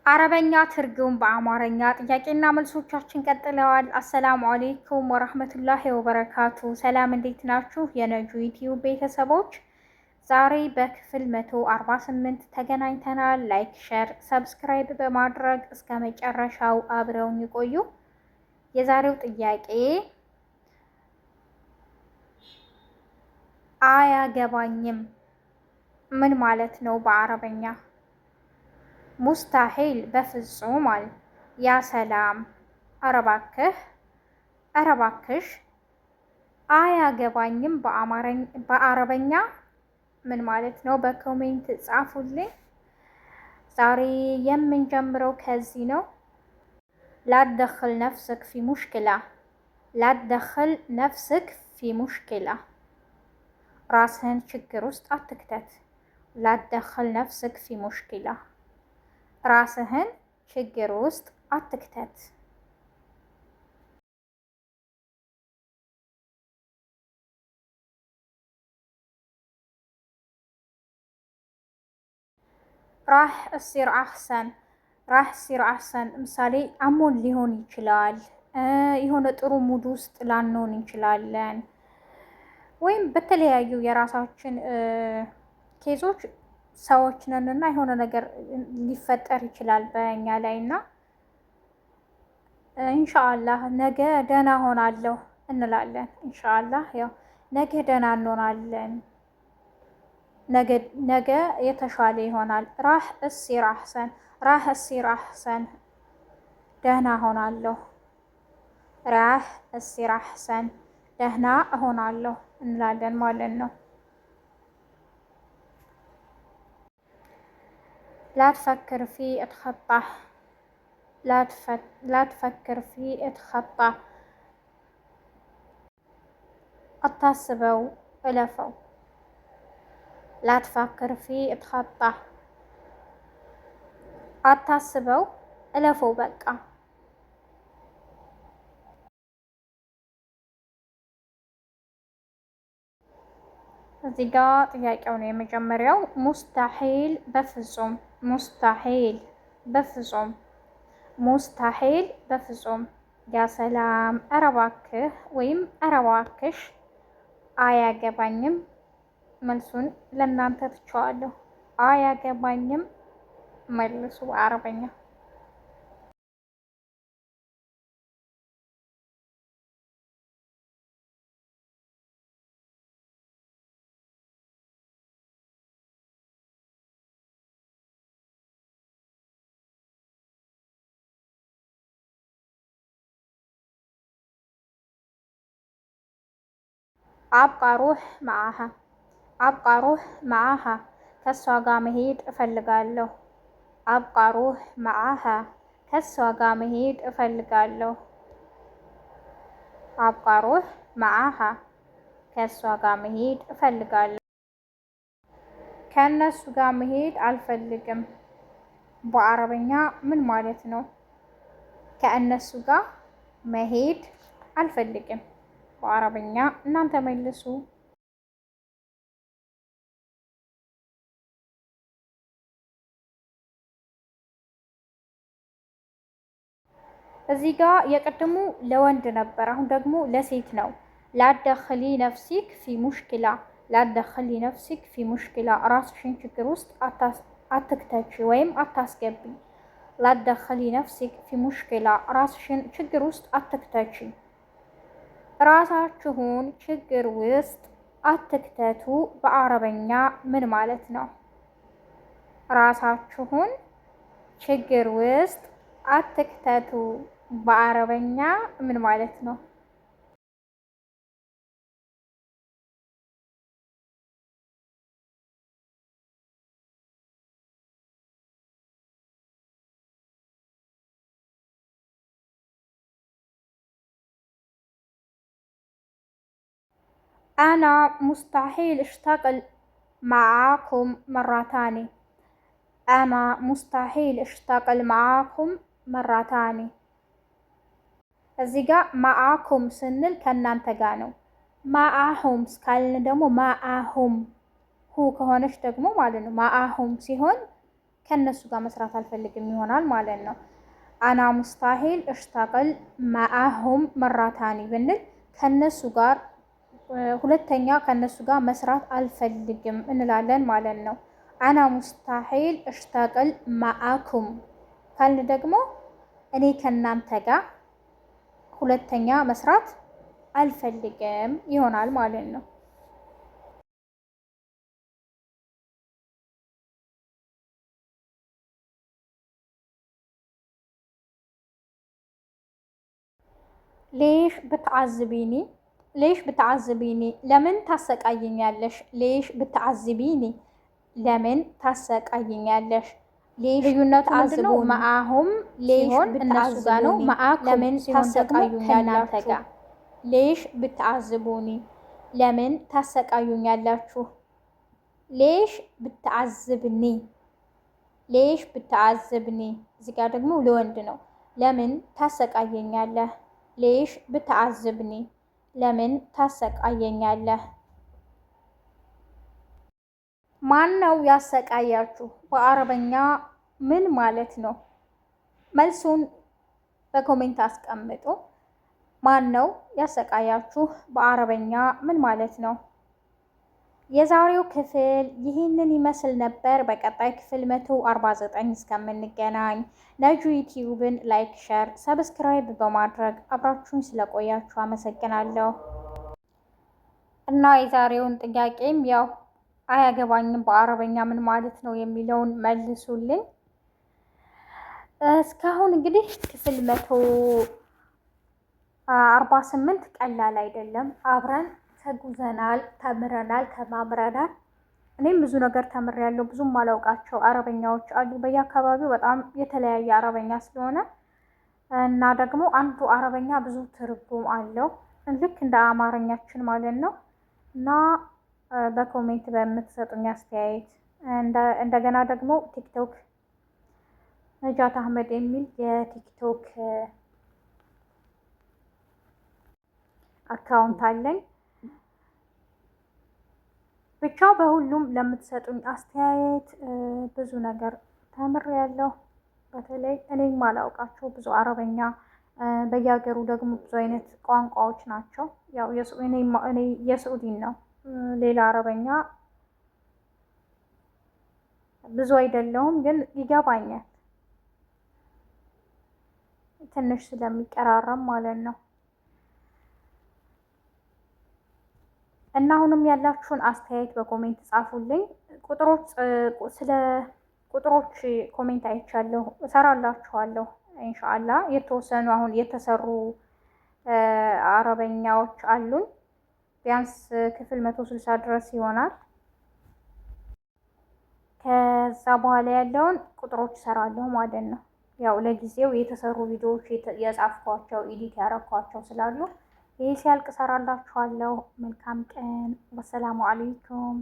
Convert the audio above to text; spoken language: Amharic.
አረበኛ ትርጉም በአማርኛ ጥያቄና መልሶቻችን ቀጥለዋል። አሰላሙ አሌይኩም ወረህመቱላሂ ወበረካቱ። ሰላም እንዴት ናችሁ? የነጁ ዩቲዩብ ቤተሰቦች ዛሬ በክፍል 148 ተገናኝተናል። ላይክ፣ ሸር፣ ሰብስክራይብ በማድረግ እስከ መጨረሻው አብረውን ይቆዩ። የዛሬው ጥያቄ አያገባኝም ምን ማለት ነው በአረበኛ? ሙስታሂል በፍጹም አለ። ያ ሰላም አረባክህ አረባክሽ። አያገባኝም በአረበኛ ምን ማለት ነው? በኮሜንት ጻፉልኝ። ዛሬ የምንጀምረው ከዚህ ነው። ላትደኽል ነፍስክ ፊ ሙሽኪላ፣ ላትደኽል ነፍስክ ፊ ሙሽኪላ፣ ራስህን ችግር ውስጥ አትክተት። ላትደኽል ነፍስክ ፊ ሙሽኪላ፣ ራስህን ችግር ውስጥ አትክተት። ራህ እሲር አህሰን፣ ራህ እሲር አህሰን። ምሳሌ አሞን ሊሆን ይችላል፣ የሆነ ጥሩ ሙድ ውስጥ ላንሆን እንችላለን፣ ወይም በተለያዩ የራሳችን ኬዞች ሰዎች ነን እና የሆነ ነገር ሊፈጠር ይችላል በእኛ ላይ እና ኢንሻአላህ ነገ ደህና ሆናለሁ እንላለን። ኢንሻአላህ ያው ነገ ደህና እንሆናለን፣ ነገ የተሻለ ይሆናል። ራህ እሲር አህሰን፣ ራህ እሲር አህሰን፣ ደህና ሆናለሁ። ራህ እሲር አህሰን፣ ደህና እሆናለሁ እንላለን ማለት ነው። ላትፈክር ፊ እትኸጣህ፣ ላትፈክር ፊ እትኸጣህ፣ አታስበው እለፈው። ላትፈክር ፊ እትኸጣህ፣ አታስበው እለፈው በቃ። እዚህ ጋ ጥያቄው ነው የመጀመሪያው። ሙስታሂል በፍጹም፣ ሙስታሂል በፍጹም፣ ሙስታሂል በፍጹም። ያ ሰላም አረባክህ ወይም አረባክሽ። አያገባኝም መልሱን ለእናንተ ትቸዋለሁ። አያገባኝም መልሱ በአረበኛ። አብቃ ሩህ መዓሃ፣ አብቃ ሩህ መዓሃ፣ ከሷ ጋር መሄድ እፈልጋለሁ። አብቃ ሩህ መዓሃ፣ ከሷ ጋር መሄድ እፈልጋለሁ። አብቃ ሩህ መዓሃ፣ ከሷ ጋር መሄድ እፈልጋለሁ። ከእነሱ ጋር መሄድ አልፈልግም በአረበኛ ምን ማለት ነው? ከእነሱ ጋር መሄድ አልፈልግም በአረበኛ እናንተ መልሱ። እዚህ ጋር የቅድሙ ለወንድ ነበር፣ አሁን ደግሞ ለሴት ነው። ላትደኽሊ ነፍሲክ ፊ ሙሽኪላ፣ ላትደኽሊ ነፍሲክ ፊ ሙሽኪላ፣ ራስሽን ችግር ውስጥ አትክተች ወይም አታስገቢ። ላትደኽሊ ነፍሲክ ፊ ሙሽኪላ፣ ራስሽን ችግር ውስጥ አትክተች። ራሳችሁን ችግር ውስጥ አትክተቱ በአረበኛ ምን ማለት ነው? ራሳችሁን ችግር ውስጥ አትክተቱ በአረበኛ ምን ማለት ነው? አና ሙስታሂል እሽታቅል መዓኩም መራታኒ፣ አና ሙስታሂል እሽታቅል መዓኩም መራታኒ። እዚህ ጋር ማአኩም ስንል ከእናንተ ጋር ነው። ማአሁም ካልን ደግሞ ማአሁም ሁ ከሆነች ደግሞ ማለት ነው። ማአሁም ሲሆን ከነሱ ጋር መስራት አልፈልግም ይሆናል ማለት ነው። አና ሙስታሂል እሽታቀል ማአሁም መራታኒ ብንል ከነሱ ጋር ሁለተኛ ከነሱ ጋር መስራት አልፈልግም እንላለን ማለት ነው። አና ሙስታሂል እሽታቀል ማአኩም ካልን ደግሞ እኔ ከእናንተ ጋር ሁለተኛ መስራት አልፈልግም ይሆናል ማለት ነው። ሌሽ ብትዓዝቢኒ ሌሽ ብትዓዝቢኒ ለምን ታሰቃይኛለሽ? ሌሽ ብትዓዝቢኒ ለምን ታሰቃይኛለሽ? ልዩነቱ ምንድነው? መአሁም ሲሆን እነሱ ጋር ነው። መአኩም ለምን ታሰቃዩኛላችሁ? ሌሽ ብትዓዝቡኒ ለምን ታሰቃዩኛላችሁ? ሌሽ ብትዓዝብኒ ሌሽ ብትዓዝብኒ እዚህ ጋር ደግሞ ለወንድ ነው። ለምን ታሰቃየኛለህ? ሌሽ ብትዓዝብኒ ለምን ታሰቃየኛለህ? ማን ነው ያሰቃያችሁ? በአረበኛ ምን ማለት ነው? መልሱን በኮሜንት አስቀምጡ። ማን ነው ያሰቃያችሁ? በአረበኛ ምን ማለት ነው? የዛሬው ክፍል ይህንን ይመስል ነበር። በቀጣይ ክፍል 149 እስከምንገናኝ ነጁ ዩቲዩብን ላይክ፣ ሸር፣ ሰብስክራይብ በማድረግ አብራችሁን ስለቆያችሁ አመሰግናለሁ። እና የዛሬውን ጥያቄም ያው አያገባኝም በአረበኛ ምን ማለት ነው የሚለውን መልሱልኝ። እስካሁን እንግዲህ ክፍል 148 ቀላል አይደለም። አብረን ተጉዘናል፣ ተምረናል፣ ተማምረናል። እኔም ብዙ ነገር ተምሬያለሁ። ብዙም አላውቃቸው አረበኛዎች አሉ በየአካባቢው በጣም የተለያየ አረበኛ ስለሆነ እና ደግሞ አንዱ አረበኛ ብዙ ትርጉም አለው ልክ እንደ አማርኛችን ማለት ነው። እና በኮሜንት በምትሰጡኝ አስተያየት እንደገና ደግሞ ቲክቶክ ነጃት አህመድ የሚል የቲክቶክ አካውንት አለኝ። ብቻ በሁሉም ለምትሰጡኝ አስተያየት ብዙ ነገር ተምሬያለሁ። በተለይ እኔ ማላውቃቸው ብዙ አረበኛ በየሀገሩ ደግሞ ብዙ አይነት ቋንቋዎች ናቸው። ያው እኔ የስዑዲን ነው፣ ሌላ አረበኛ ብዙ አይደለሁም፣ ግን ይገባኛል ትንሽ ስለሚቀራረም ማለት ነው። እና አሁንም ያላችሁን አስተያየት በኮሜንት ጻፉልኝ። ስለ ቁጥሮች ኮሜንት አይቻለሁ፣ እሰራላችኋለሁ ኢንሻአላህ። የተወሰኑ አሁን የተሰሩ አረበኛዎች አሉኝ። ቢያንስ ክፍል 160 ድረስ ይሆናል። ከዛ በኋላ ያለውን ቁጥሮች እሰራለሁ ማለት ነው። ያው ለጊዜው የተሰሩ ቪዲዮዎች የጻፍኳቸው ኤዲት ያረኳቸው ስላሉ ይህ ሲያልቅ እሰራላችኋለሁ። መልካም ቀን። ወሰላሙ አለይኩም